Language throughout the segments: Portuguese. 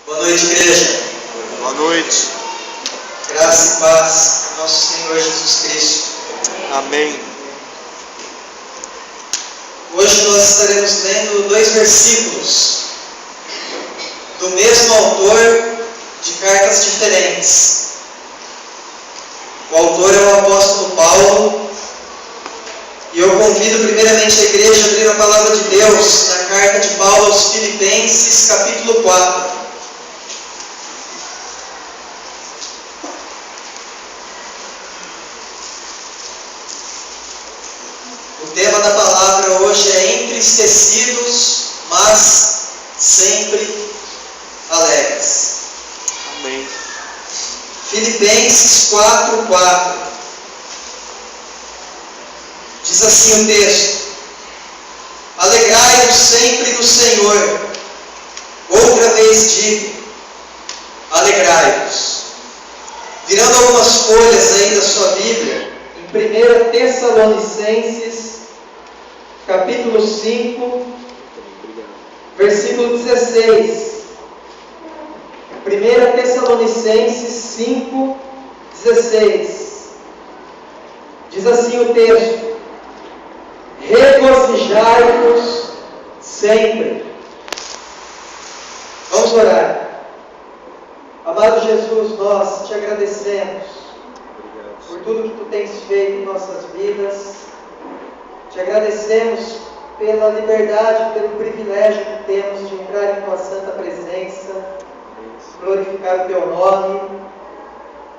Boa noite, igreja. Boa noite. Graça e paz do nosso Senhor Jesus Cristo. Amém. Hoje nós estaremos lendo 2 versículos do mesmo autor de cartas diferentes. O autor é o apóstolo Paulo, e eu convido primeiramente a igreja a abrir a palavra de Deus na carta de Paulo aos Filipenses, capítulo 4. O tema da palavra hoje é entristecidos, mas sempre alegres. Amém. Filipenses 4:4. Diz assim o texto: alegrai-vos sempre no Senhor. Outra vez digo, alegrai-vos. Virando algumas folhas aí da sua Bíblia, em 1 Tessalonicenses, capítulo 5, versículo 16. 1 Tessalonicenses 5, 16. Diz assim o texto: regozijai-vos sempre. Vamos orar. Amado Jesus, nós te agradecemos por tudo que tu tens feito em nossas vidas. Te agradecemos pela liberdade, pelo privilégio que temos de entrar em tua santa presença, glorificar o teu nome.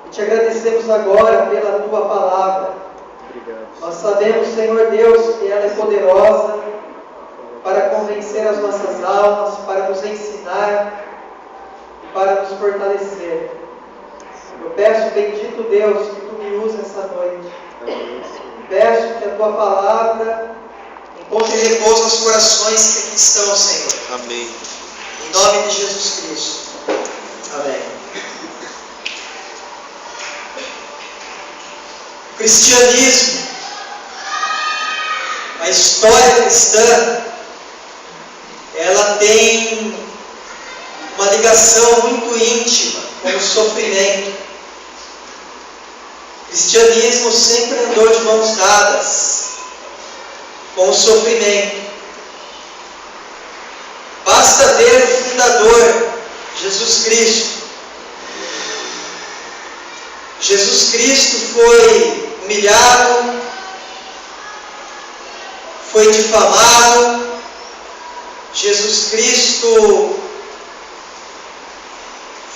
E te agradecemos agora pela tua palavra. Nós sabemos, Senhor Deus, que ela é poderosa para convencer as nossas almas, para nos ensinar e para nos fortalecer. Eu peço, bendito Deus, que tu me uses essa noite. Peço que a tua palavra encontre repouso nos corações que aqui estão, Senhor. Amém. Em nome de Jesus Cristo. Amém. O cristianismo, a história cristã, ela tem uma ligação muito íntima com o sofrimento. O cristianismo sempre andou de mãos dadas com o sofrimento. Basta ver o fundador, Jesus Cristo. Jesus Cristo foi humilhado, foi difamado. Jesus Cristo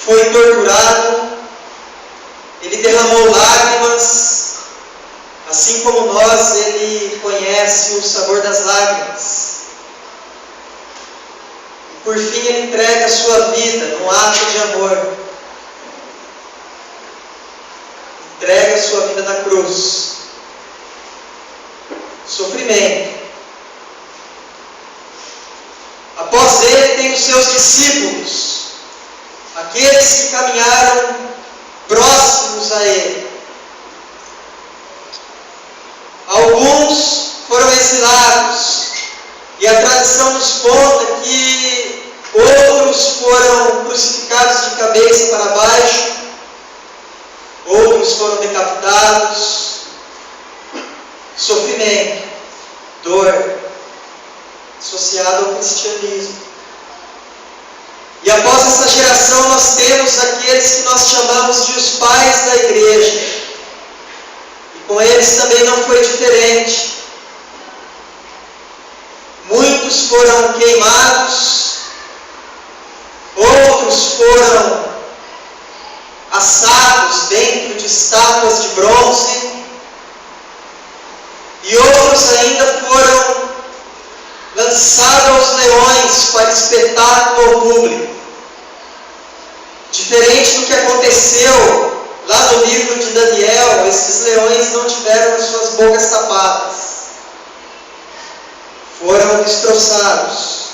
foi torturado. Ele derramou lágrimas, assim como nós, ele conhece o sabor das lágrimas. E por fim ele entrega a sua vida num ato de amor. Entrega a sua vida na cruz. Sofrimento. Após ele tem os seus discípulos, aqueles que caminharam próximos a ele. Alguns foram exilados, e a tradição nos conta que outros foram crucificados de cabeça para baixo, outros foram decapitados. Sofrimento, dor, associado ao cristianismo. E após essa geração nós temos aqueles que nós chamamos de os pais da igreja. E com eles também não foi diferente. Muitos foram queimados, outros foram assados dentro de estátuas de bronze, e outros ainda foram lançados aos leões para espetáculo ao público. Diferente do que aconteceu lá no livro de Daniel, esses leões não tiveram as suas bocas tapadas. Foram destroçados.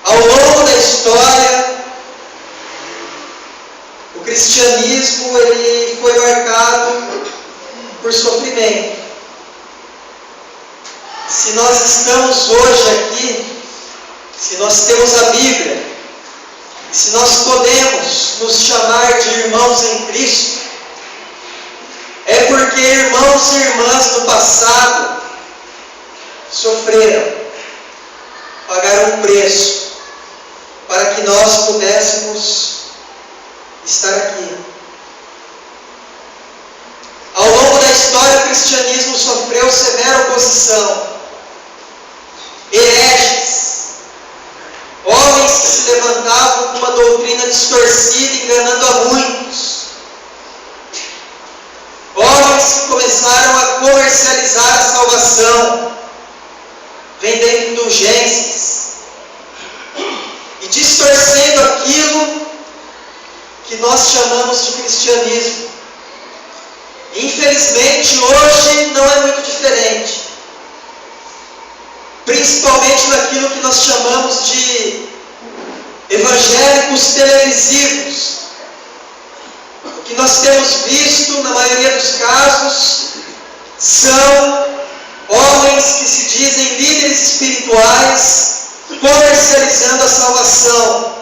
Ao longo da história, o cristianismo ele foi marcado por sofrimento. Se nós estamos hoje aqui, se nós temos a Bíblia, e se nós podemos nos chamar de irmãos em Cristo, é porque irmãos e irmãs no passado sofreram, pagaram um preço para que nós pudéssemos estar aqui. Ao longo da história, o cristianismo sofreu severa oposição. Hereges, homens que se levantavam com uma doutrina distorcida, enganando a muitos. Homens que começaram a comercializar a salvação, vendendo indulgências e distorcendo aquilo que nós chamamos de cristianismo. Infelizmente, hoje não é muito diferente. Principalmente naquilo que nós chamamos de evangélicos televisivos. O que nós temos visto, na maioria dos casos, são homens que se dizem líderes espirituais, comercializando a salvação,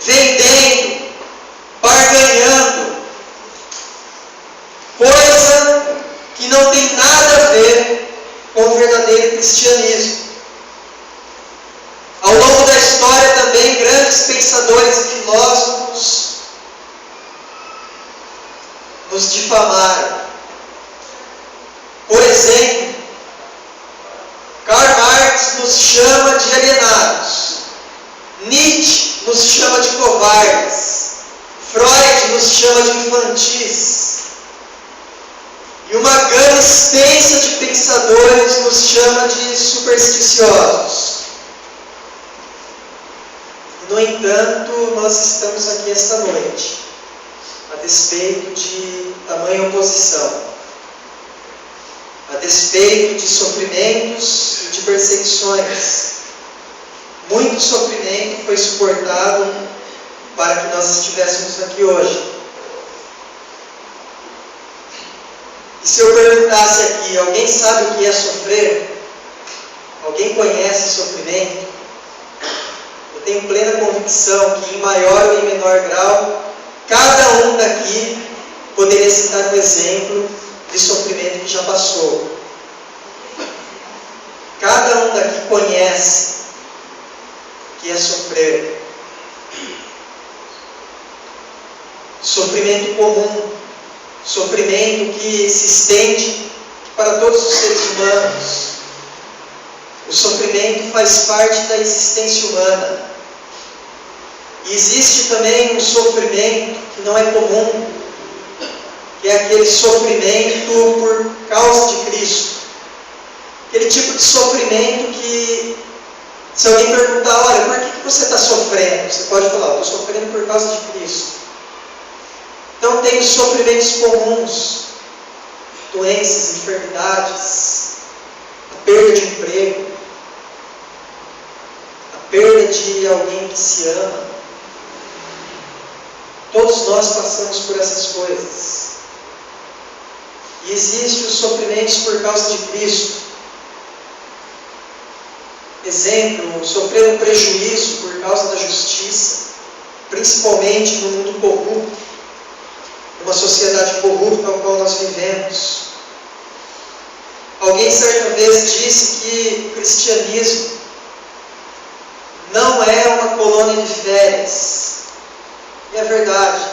vendendo, barganhando, coisa que não tem nada a ver com o verdadeiro cristianismo. Ao longo da história também, grandes pensadores e filósofos nos difamaram. Por exemplo, Karl Marx nos chama de alienados, Nietzsche nos chama de covardes, Freud nos chama de infantis, e uma gama extensa de pensadores nos chama de supersticiosos. No entanto, nós estamos aqui esta noite, a despeito de tamanha oposição, a despeito de sofrimentos e de perseguições. Muito sofrimento foi suportado para que nós estivéssemos aqui hoje. E se eu perguntasse aqui, alguém sabe o que é sofrer? Alguém conhece sofrimento? Eu tenho plena convicção que em maior ou em menor grau, cada um daqui poderia citar um exemplo de sofrimento que já passou. Cada um daqui conhece o que é sofrer. Sofrimento comum, sofrimento que se estende para todos os seres humanos. O sofrimento faz parte da existência humana. E existe também um sofrimento que não é comum, que é aquele sofrimento por causa de Cristo. Aquele tipo de sofrimento que, se alguém perguntar, olha, por que você está sofrendo? Você pode falar, eu estou sofrendo por causa de Cristo. Então tem os sofrimentos comuns, doenças, enfermidades, a perda de emprego, a perda de alguém que se ama. Todos nós passamos por essas coisas. E existem os sofrimentos por causa de Cristo. Exemplo, sofrer um prejuízo por causa da justiça, principalmente no mundo corrupto, numa sociedade corrupta na qual nós vivemos. Alguém certa vez disse que o cristianismo não é uma colônia de férias. E é verdade.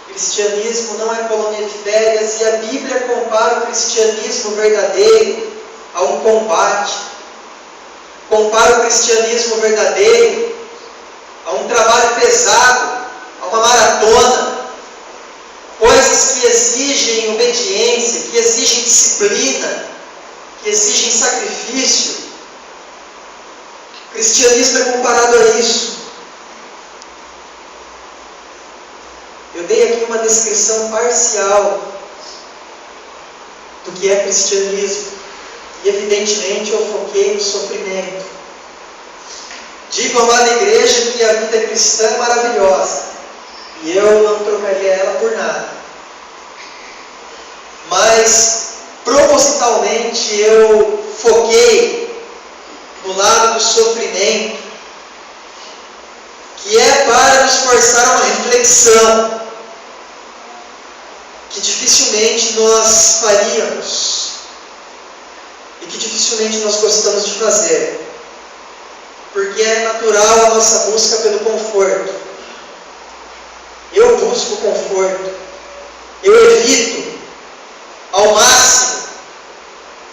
O cristianismo não é colônia de férias, e a Bíblia compara o cristianismo verdadeiro a um combate. Compara o cristianismo verdadeiro a um trabalho pesado, a uma maratona. Coisas que exigem obediência, que exigem disciplina, que exigem sacrifício. O cristianismo é comparado a isso. Eu dei aqui uma descrição parcial do que é cristianismo. E evidentemente eu foquei no sofrimento. Digo, amada igreja, que a vida cristã é maravilhosa. E eu não trocaria ela por nada. Mas, propositalmente, eu foquei no lado do sofrimento, que é para nos forçar a uma reflexão que dificilmente nós faríamos e que dificilmente nós gostamos de fazer, porque é natural a nossa busca pelo conforto. Eu busco conforto, eu evito ao máximo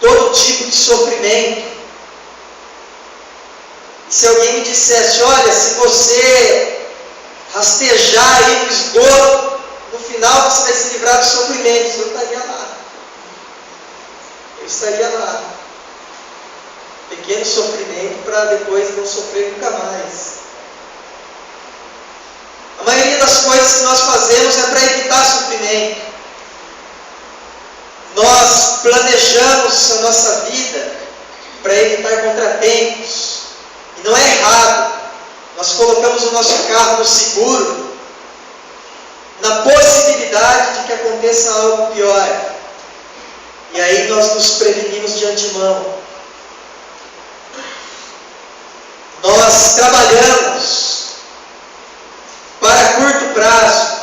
todo tipo de sofrimento. E se alguém me dissesse, olha, se você rastejar aí no esgoto, no final você vai se livrar do sofrimento, eu estaria lá. Eu estaria lá. Pequeno sofrimento para depois não sofrer nunca mais. A maioria das coisas que nós fazemos é para evitar sofrimento. Nós planejamos a nossa vida para evitar contratempos. E não é errado. Nós colocamos o nosso carro no seguro, na possibilidade de que aconteça algo pior. E aí nós nos prevenimos de antemão. Nós trabalhamos para curto prazo,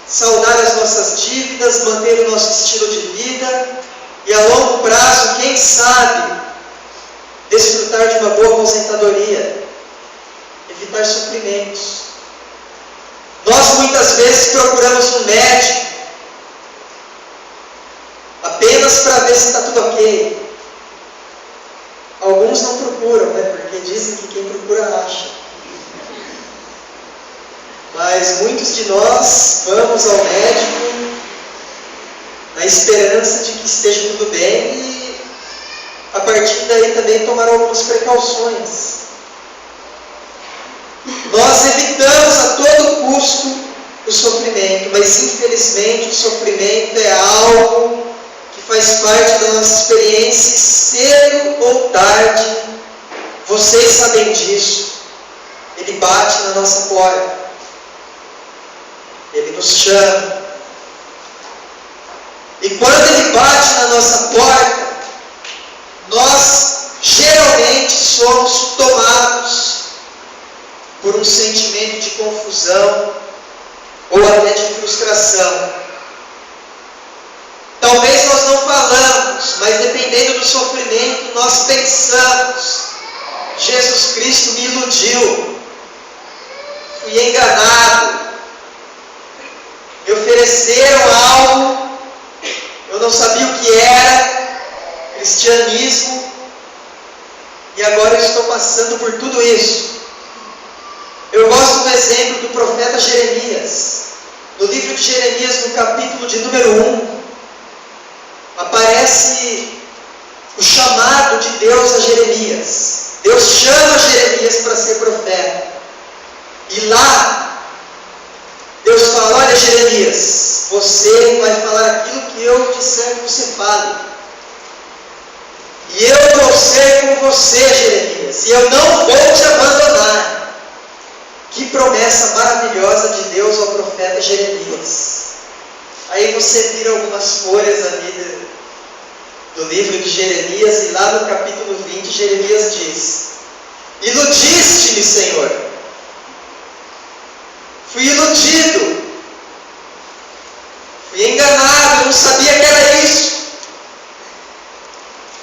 saldar as nossas dívidas, manter o nosso estilo de vida e a longo prazo, quem sabe, desfrutar de uma boa aposentadoria, evitar sofrimentos. Nós muitas vezes procuramos um médico apenas para ver se está tudo ok. Alguns não procuram, né? Porque dizem que quem procura acha. Mas muitos de nós vamos ao médico na esperança de que esteja tudo bem e a partir daí também tomar algumas precauções. Nós evitamos a todo custo o sofrimento, mas infelizmente o sofrimento é algo que faz parte da nossa experiência, cedo ou tarde, vocês sabem disso, ele bate na nossa porta. Ele nos chama. E quando ele bate na nossa porta, nós geralmente somos tomados por um sentimento de confusão ou até de frustração. Talvez nós não falamos, mas dependendo do sofrimento, nós pensamos: Jesus Cristo me iludiu, fui enganado. Me ofereceram algo, eu não sabia o que era, cristianismo, e agora eu estou passando por tudo isso. Eu gosto do exemplo do profeta Jeremias. No livro de Jeremias, no capítulo de número 1, aparece o chamado de Deus a Jeremias. Deus chama Jeremias para ser profeta. E lá, Deus fala: olha, Jeremias, você vai falar aquilo que eu disser que você fale. E eu vou ser com você, Jeremias, e eu não vou te abandonar. Que promessa maravilhosa de Deus ao profeta Jeremias. Aí você vira algumas folhas ali do livro de Jeremias, e lá no capítulo 20, Jeremias diz: iludiste-me, Senhor. Fui iludido, fui enganado, eu não sabia que era isso.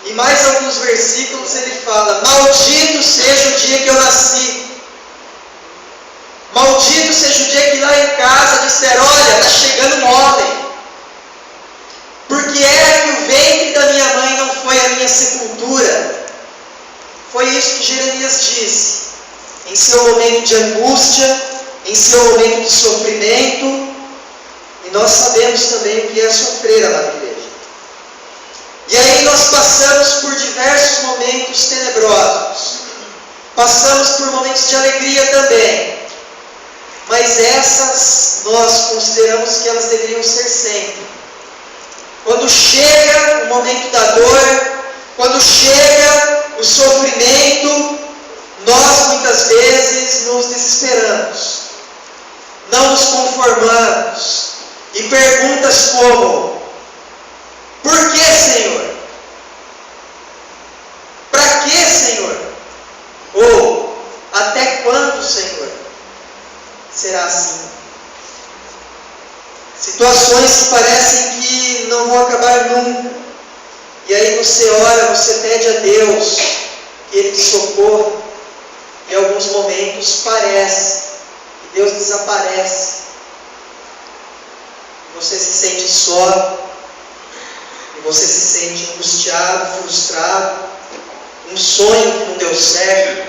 E mais alguns versículos ele fala: maldito seja o dia que eu nasci. Maldito seja o dia que lá em casa disseram: olha, está chegando um homem. Porque é que o ventre da minha mãe não foi a minha sepultura. Foi isso que Jeremias disse. Em seu momento de angústia, em seu momento de sofrimento, e nós sabemos também o que é sofrer, amada igreja. E aí nós passamos por diversos momentos tenebrosos, passamos por momentos de alegria também, mas essas nós consideramos que elas deveriam ser sempre. Quando chega o momento da dor, quando chega o sofrimento, nós muitas vezes nos desesperamos. Não nos conformamos. E perguntas como: por que, Senhor? Para que, Senhor? Situações que parecem que não vão acabar nunca. E aí você ora, você pede a Deus que Ele te socorra. Em alguns momentos parece que Deus desaparece. Você se sente só. E você se sente angustiado, frustrado. Um sonho que não deu certo.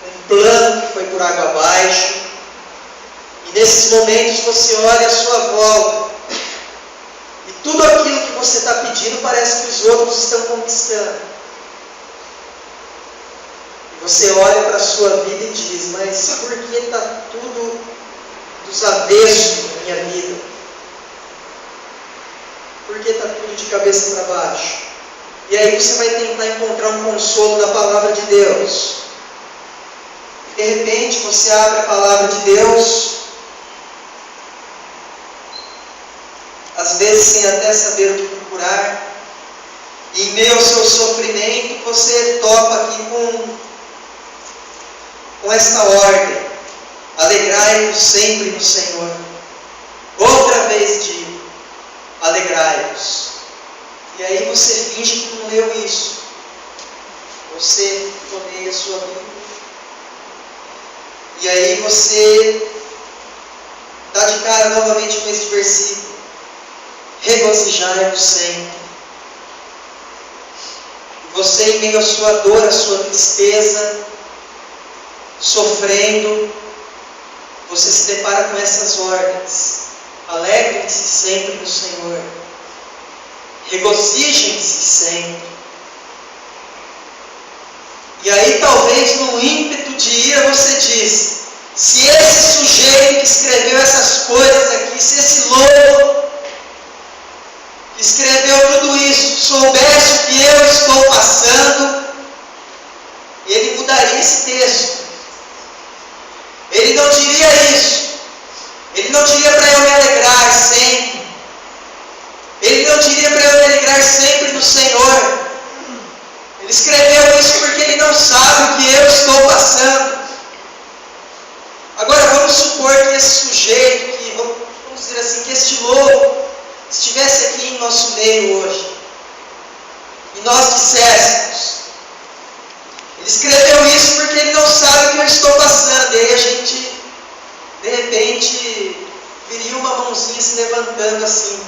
Um plano que foi por água abaixo. E nesses momentos você olha à sua volta. E tudo aquilo que você está pedindo parece que os outros estão conquistando. E você olha para a sua vida e diz, mas por que está tudo dos avessos na minha vida? Por que está tudo de cabeça para baixo? E aí você vai tentar encontrar um consolo na palavra de Deus. De repente você abre a palavra de Deus, às vezes sem até saber o que procurar, e em meio ao seu sofrimento você topa aqui com esta ordem: alegrai-vos sempre no Senhor. Outra vez digo, alegrai-vos. E aí você finge que não leu isso. Você folheia a sua Bíblia. E aí você dá de cara novamente com este versículo: regozijai-vos sempre. Você, em meio à sua dor, à sua tristeza, sofrendo, você se depara com essas ordens: alegrem-se sempre no Senhor, regozijem-se sempre. E aí talvez no ímpeto de ira você diz: se esse sujeito que escreveu essas coisas aqui, se esse louco que escreveu tudo isso soubesse o que eu estou passando, ele mudaria esse texto. Ele não diria isso. Ele não diria para eu me alegrar sempre. Ele não diria para eu me alegrar sempre no Senhor. Ele escreveu isso porque ele não sabe o que eu estou passando. Agora vamos supor que esse sujeito, vamos dizer assim, que este louco estivesse aqui em nosso meio hoje. E nós disséssemos: ele escreveu isso porque ele não sabe o que eu estou passando. E aí a gente, de repente, viria uma mãozinha se levantando assim.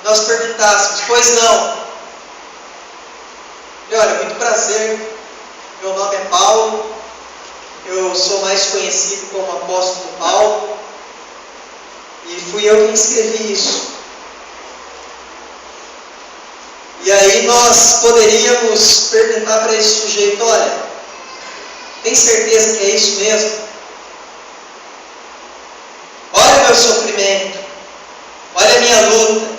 Nós perguntássemos: pois não. Olha, muito prazer, meu nome é Paulo, eu sou mais conhecido como apóstolo Paulo, e fui eu quem escrevi isso. E aí nós poderíamos perguntar para esse sujeito: olha, tem certeza que é isso mesmo? Olha o meu sofrimento, olha a minha luta,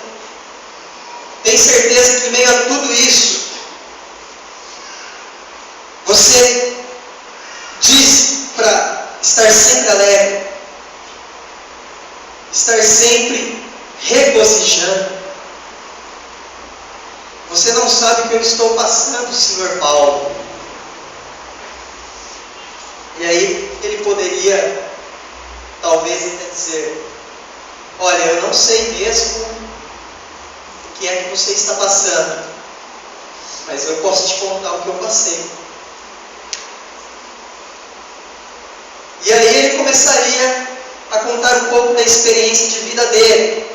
tem certeza que em meio a tudo isso, você diz para estar sempre alegre, estar sempre regozijando? Você não sabe o que eu estou passando, Senhor Paulo. E aí ele poderia, talvez, até dizer: olha, eu não sei mesmo o que é que você está passando, mas eu posso te contar o que eu passei. E aí ele começaria a contar um pouco da experiência de vida dele.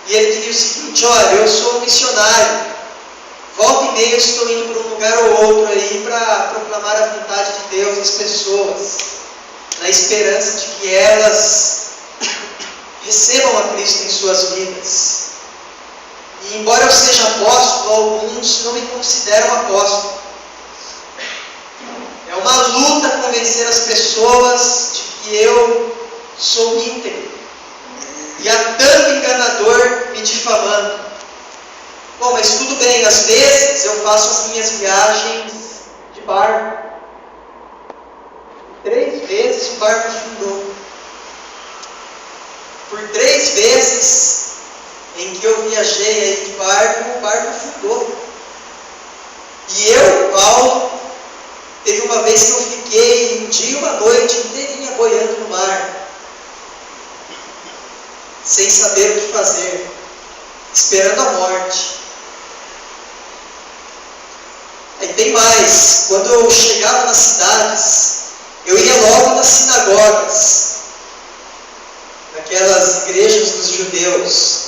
E ele diria o seguinte: olha, eu sou um missionário, volta e meia eu estou indo para um lugar ou outro aí para proclamar a vontade de Deus às pessoas, na esperança de que elas recebam a Cristo em suas vidas. E embora eu seja apóstolo, alguns não me consideram apóstolo. É uma luta convencer as pessoas de que eu sou íntegro. E há tanto enganador me difamando. Bom, mas tudo bem, às vezes eu faço as minhas viagens de barco. 3 vezes o barco afundou. Por 3 vezes em que eu viajei aí de barco, o barco afundou. E eu, Paulo, teve uma vez que eu fiquei um dia e uma noite inteirinha boiando no mar. sem saber o que fazer, esperando a morte. Aí tem mais, quando eu chegava nas cidades, eu ia logo nas sinagogas, naquelas igrejas dos judeus.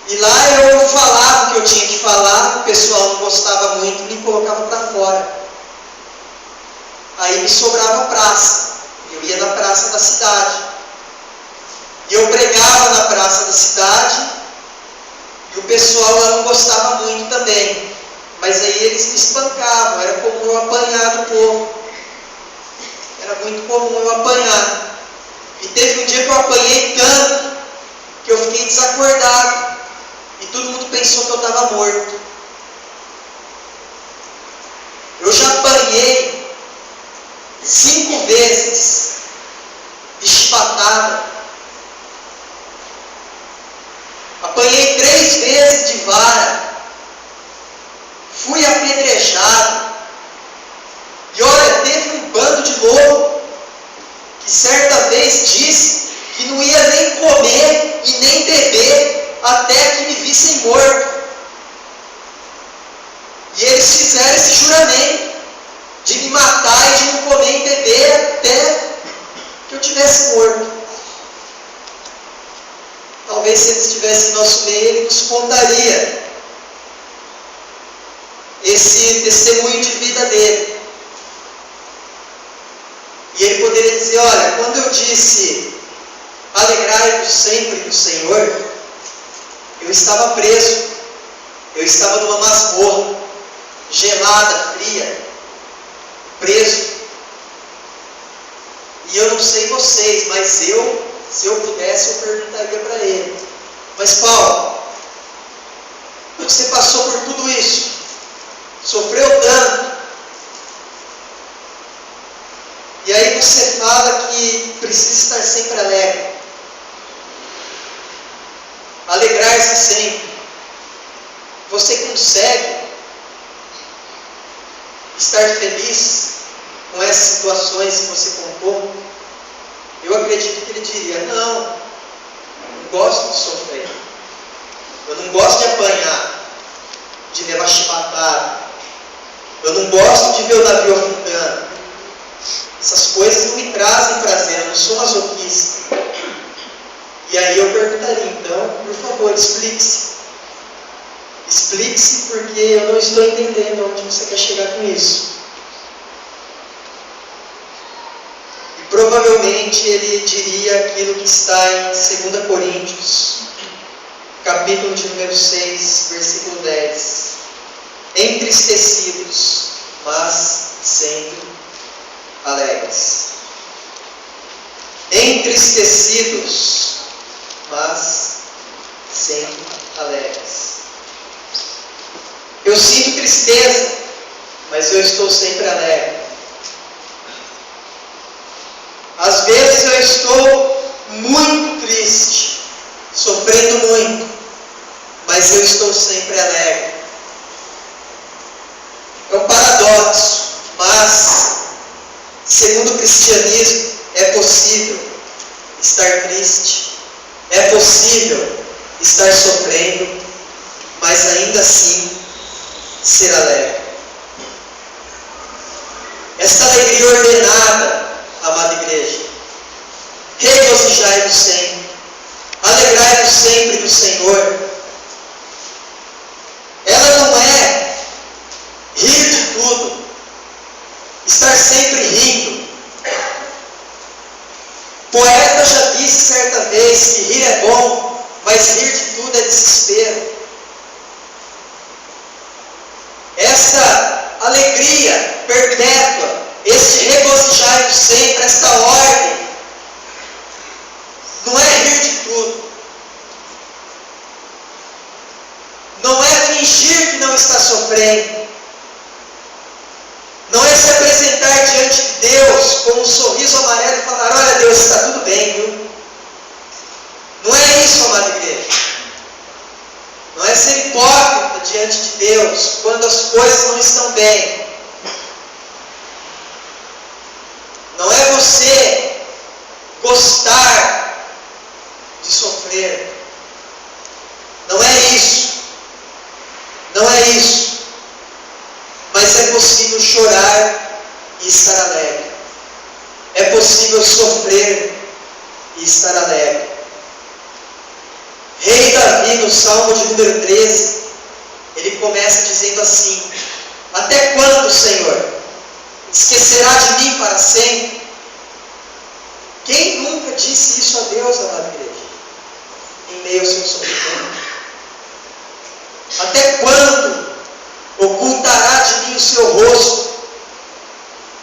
E lá eu falava o que eu tinha que falar, o pessoal não gostava muito, me colocava para fora. Aí me sobrava praça, eu ia na praça da cidade. E eu pregava na praça da cidade, e o pessoal lá não gostava muito também. Mas aí eles me espancavam, era comum eu apanhar do povo. Era muito comum eu apanhar. E teve um dia que eu apanhei tanto, que eu fiquei desacordado. E todo mundo pensou que eu estava morto. Eu já apanhei 5 vezes de chibatada. Apanhei 3 vezes de vara. Fui apedrejado. E olha, teve um bando de louco que certa vez disse que não ia nem comer e nem beber até que me vissem morto. E eles fizeram esse juramento de me matar e de não comer e beber até que eu tivesse morto. Talvez se ele estivesse em nosso meio, ele nos contaria esse testemunho de vida dele. E ele poderia dizer, olha, quando eu disse, alegrai-vos sempre no Senhor, eu estava preso, eu estava numa masmorra, gelada, fria, preso. E eu não sei vocês, mas se eu pudesse, eu perguntaria para ele, mas Paulo, você passou por tudo isso, sofreu tanto, e aí você fala que precisa estar sempre alegre. Alegrar-se sempre. Você consegue estar feliz com essas situações que você contou? Eu acredito que ele diria, não, eu não gosto de sofrer. Eu não gosto de apanhar, de levar chibatada. Eu não gosto de ver o navio afundando. Essas coisas não me trazem prazer, eu não sou masoquista. E aí eu perguntaria, então, por favor, explique-se. Explique-se porque eu não estou entendendo onde você quer chegar com isso. E provavelmente ele diria aquilo que está em 2 Coríntios, capítulo de número 6, versículo 10. Entristecidos, mas sempre alegres. Entristecidos, mas sempre alegres. Eu sinto tristeza, mas eu estou sempre alegre. Às vezes eu estou muito triste, sofrendo muito, mas eu estou sempre alegre. É um paradoxo, mas segundo o cristianismo é possível estar triste, é possível estar sofrendo, mas ainda assim ser alegre. Esta alegria ordenada, amada igreja, regozijai-vos sempre, alegrai-vos sempre no Senhor. Ela não é rir de tudo, estar sempre rindo. Poeta já disse certa vez que rir é bom, mas rir de tudo é desespero. Esta alegria perpétua, este regozijai-vos sempre, esta ordem, não é rir de tudo. Não é fingir que não está sofrendo. Não é se apresentar diante de Deus com um sorriso amarelo e falar, olha Deus, está tudo bem, viu? Não é isso, amada igreja. Não é ser hipócrita diante de Deus quando as coisas não estão bem. Não é você gostar de sofrer. não é isso. Mas é possível chorar e estar alegre. É possível sofrer e estar alegre. Rei Davi, no Salmo de número 13, ele começa dizendo assim: até quando, Senhor? Esquecerá de mim para sempre? Quem nunca disse isso a Deus, amada igreja? Em meio ao seu sofrimento. Até quando ocultará de mim o seu rosto?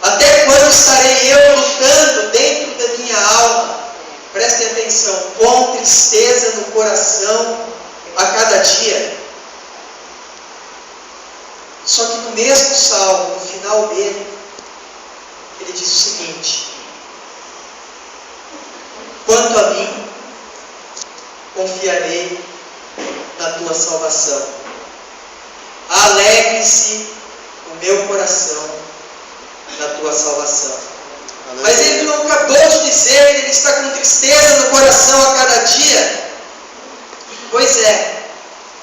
Até quando estarei eu lutando dentro da minha alma? Prestem atenção, com tristeza no coração a cada dia. Só que no mesmo salmo, no final dele, ele diz o seguinte: quanto a mim, confiarei na tua salvação. Alegre-se o meu coração na tua salvação. Mas ele não acabou de dizer que ele está com tristeza no coração a cada dia? Pois é,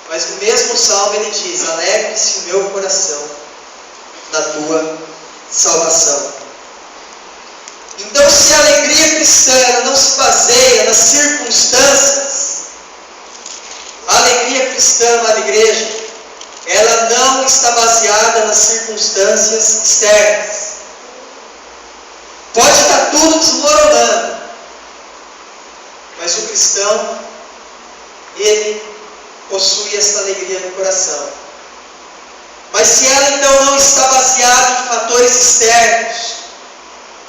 mas no mesmo salmo ele diz: alegre-se o meu coração na tua salvação. Então, se a alegria cristã não se baseia nas circunstâncias, a alegria cristã, amada igreja, ela não está baseada nas circunstâncias externas. Pode estar tudo desmoronando, mas o cristão, ele possui esta alegria no coração. Mas se ela então não está baseada em fatores externos,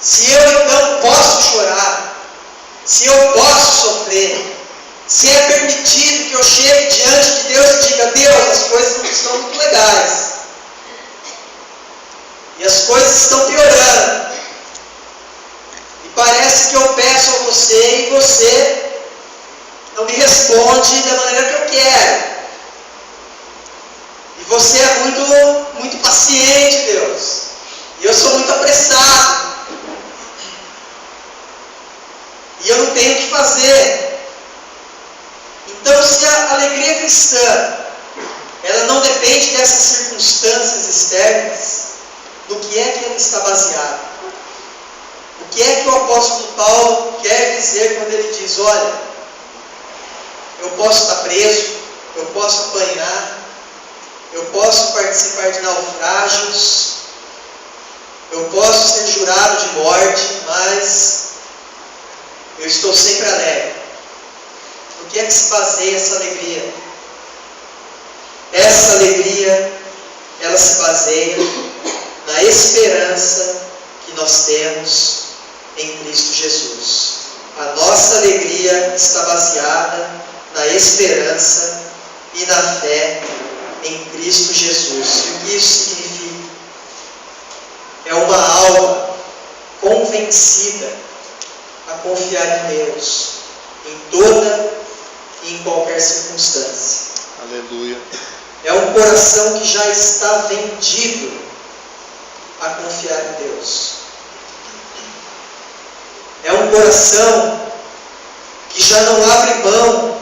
se eu então posso chorar, se eu posso sofrer, se é permitido que eu chegue diante de Deus e diga: Deus, as coisas não estão muito legais, e as coisas estão piorando, e parece que eu peço a você e você não me responde da maneira que eu quero, e você é muito paciente, Deus, e eu sou muito apressado, e eu não tenho o que fazer. Então, se a alegria cristã, ela não depende dessas circunstâncias externas, no que é que ela está baseada? O que é que o apóstolo Paulo quer dizer quando ele diz: olha, eu posso estar preso, eu posso apanhar, eu posso participar de naufrágios, eu posso ser jurado de morte, mas eu estou sempre alegre. O que é que se baseia essa alegria? Essa alegria, ela se baseia na esperança que nós temos em Cristo Jesus. A nossa alegria está baseada na esperança e na fé em Cristo Jesus. E o que isso significa? É uma alma convencida a confiar em Deus em toda e em qualquer circunstância. Aleluia. É um coração que já está vendido a confiar em Deus. É um coração que já não abre mão,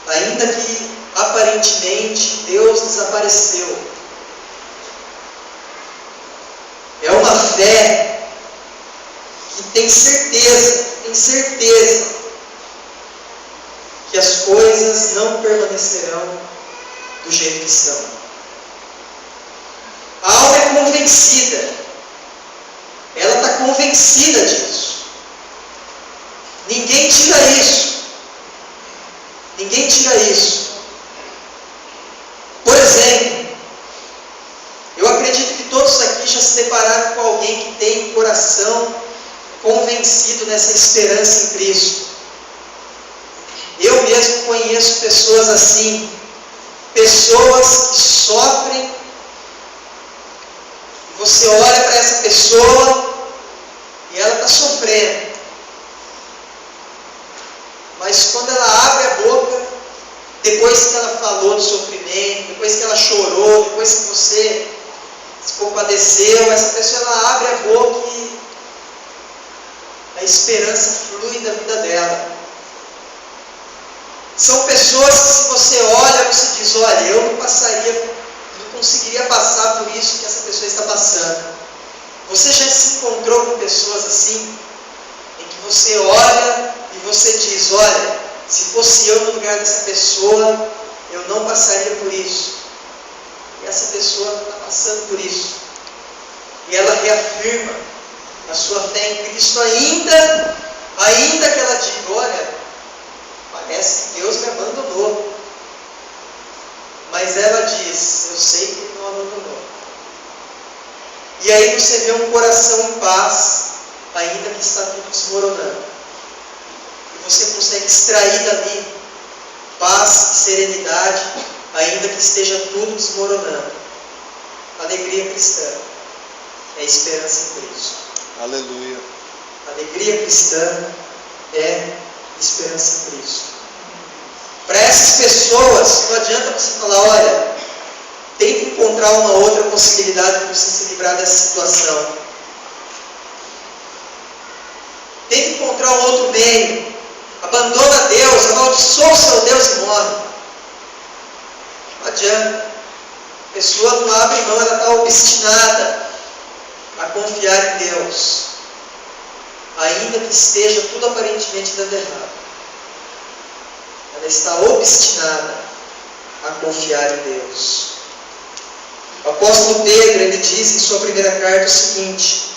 ainda que aparentemente Deus desapareceu. É uma fé que tem certeza que as coisas não permanecerão do jeito que são. A alma é convencida. Ela está convencida disso. Ninguém tira isso. Ninguém tira isso. Por exemplo, eu acredito que todos aqui já se depararam com alguém que tem um coração convencido nessa esperança em Cristo. Eu mesmo conheço pessoas assim, pessoas que sofrem, e você olha para essa pessoa e ela está sofrendo, mas quando ela abre a boca, depois que ela falou do sofrimento, depois que ela chorou, depois que você se compadeceu, essa pessoa ela abre a boca e a esperança flui da vida dela. São pessoas que, se você olha, você diz: olha, eu não passaria conseguiria passar por isso que essa pessoa está passando. Você já se encontrou com pessoas assim, em que você olha e você diz, olha, se fosse eu no lugar dessa pessoa, eu não passaria por isso. E essa pessoa está passando por isso. E ela reafirma a sua fé em Cristo ainda que ela diga, olha, parece que Deus me abandonou. Mas ela diz, eu sei que Ele não abandonou. E aí você vê um coração em paz, ainda que está tudo desmoronando. E você consegue extrair dali paz e serenidade, ainda que esteja tudo desmoronando. Alegria cristã é esperança em Cristo. Aleluia. Alegria cristã é esperança em Cristo. Para essas pessoas, não adianta você falar, olha, tem que encontrar uma outra possibilidade para você se livrar dessa situação. Tem que encontrar um outro meio. Abandona Deus, amaldiçoa o seu Deus e morre. Não adianta. A pessoa não abre mão, ela está obstinada a confiar em Deus, ainda que esteja tudo aparentemente dando errado. Ela está obstinada a confiar em Deus. O apóstolo Pedro, ele diz em sua primeira carta o seguinte: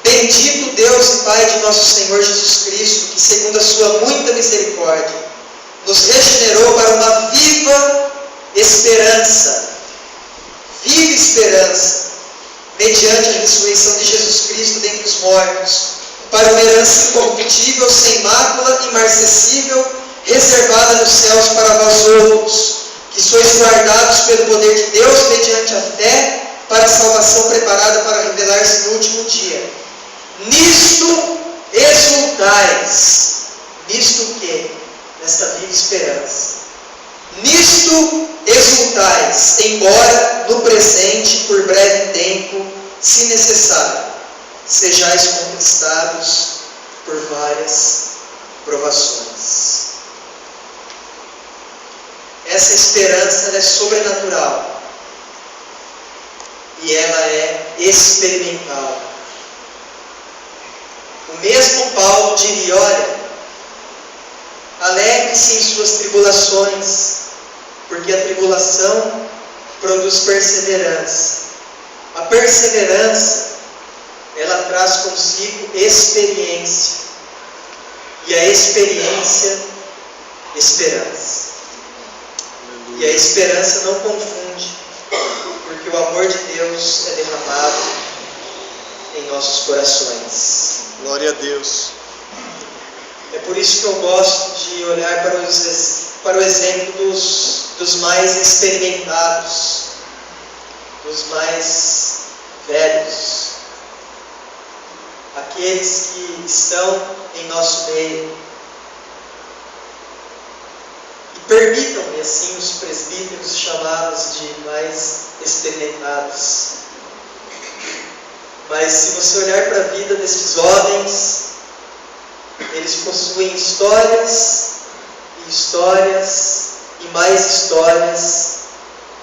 bendito Deus e Pai de nosso Senhor Jesus Cristo, que segundo a sua muita misericórdia, nos regenerou para uma viva esperança, mediante a ressurreição de Jesus Cristo dentre os mortos, para uma herança incorruptível, sem mácula, imarcessível, reservada nos céus para vós outros, que sois guardados pelo poder de Deus mediante a fé, para a salvação preparada para revelar-se no último dia. Nisto exultais. Nisto o quê? Nesta viva esperança. Nisto exultais, embora no presente, por breve tempo, se necessário, sejais conquistados por várias provações. Essa esperança ela é sobrenatural e ela é experimental. O mesmo Paulo diria, olha, alegre-se em suas tribulações, porque a tribulação produz perseverança. A perseverança, ela traz consigo experiência. E a experiência, esperança. E a esperança não confunde, porque o amor de Deus é derramado em nossos corações. Glória a Deus. É por isso que eu gosto de olhar para o exemplo dos mais experimentados, dos mais velhos, aqueles que estão em nosso meio. E permitam-me assim os presbíteros chamados de mais experimentados. Mas se você olhar para a vida destes homens, eles possuem histórias e histórias e mais histórias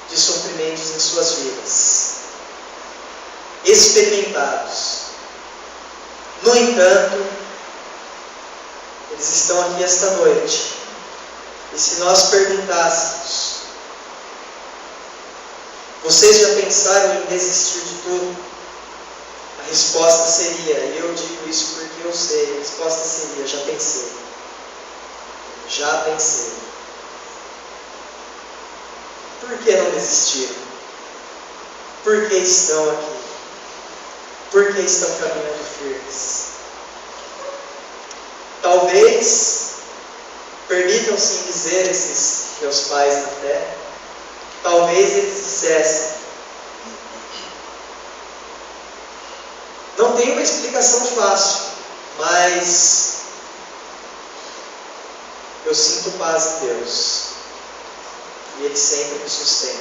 de sofrimentos em suas vidas. Experimentados. No entanto, eles estão aqui esta noite. E se nós perguntássemos, vocês já pensaram em desistir de tudo? A resposta seria, e eu digo isso porque eu sei, a resposta seria, já pensei. Já pensei. Por que não desistiram? Por que estão aqui? Por que estão caminhando firmes? Talvez, permitam-se dizer esses meus pais na fé, talvez eles dissessem, não tem uma explicação fácil, mas eu sinto paz em Deus e Ele sempre me sustenta.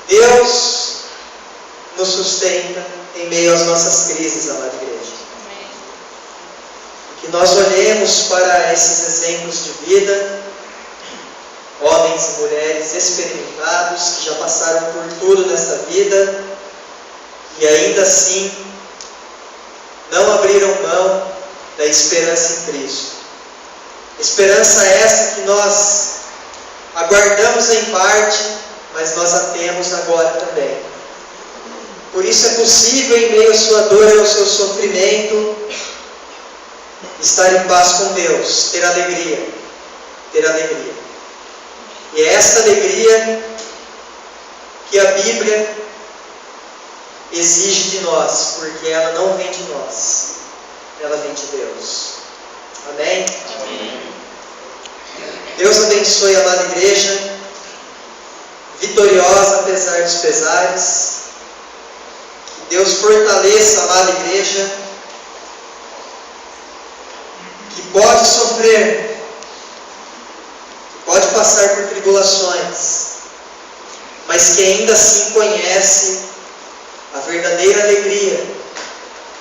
Deus nos sustenta em meio às nossas crises, amada igreja. Que nós olhemos para esses exemplos de vida homens e mulheres experimentados, que já passaram por tudo nesta vida e ainda assim não abriram mão da esperança em Cristo. Esperança essa que nós aguardamos em parte, mas nós a temos agora também. Por isso é possível, em meio à sua dor e ao seu sofrimento, estar em paz com Deus, ter alegria. Ter alegria. E é esta alegria que a Bíblia exige de nós, porque ela não vem de nós, ela vem de Deus. Amém? Amém. Deus abençoe a amada igreja, vitoriosa apesar dos pesares. Que Deus fortaleça a amada igreja, que pode sofrer, que pode passar por tribulações, mas que ainda assim conhece a verdadeira alegria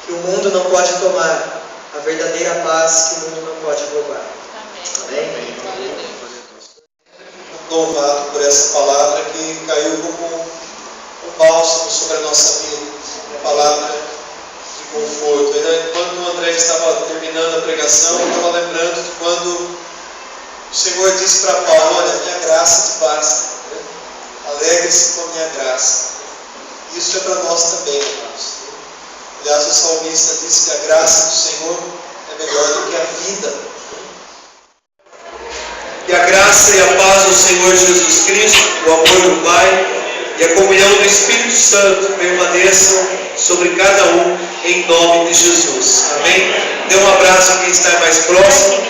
que o mundo não pode tomar, a verdadeira paz que o mundo não pode roubar. Amém? Amém. Louvado por essa palavra que caiu como um bálsamo sobre a nossa vida, uma palavra de conforto. Quando o André estava terminando a pregação, eu estava lembrando de quando o Senhor disse para Paulo: olha, minha graça te basta, alegre-se com a minha graça. Isso é para nós também, irmãos. Aliás, o salmista disse que a graça do Senhor é melhor do que a vida. Que a graça e a paz do Senhor Jesus Cristo, o amor do Pai e a comunhão do Espírito Santo permaneçam sobre cada um, em nome de Jesus. Amém? Dê um abraço a quem está mais próximo.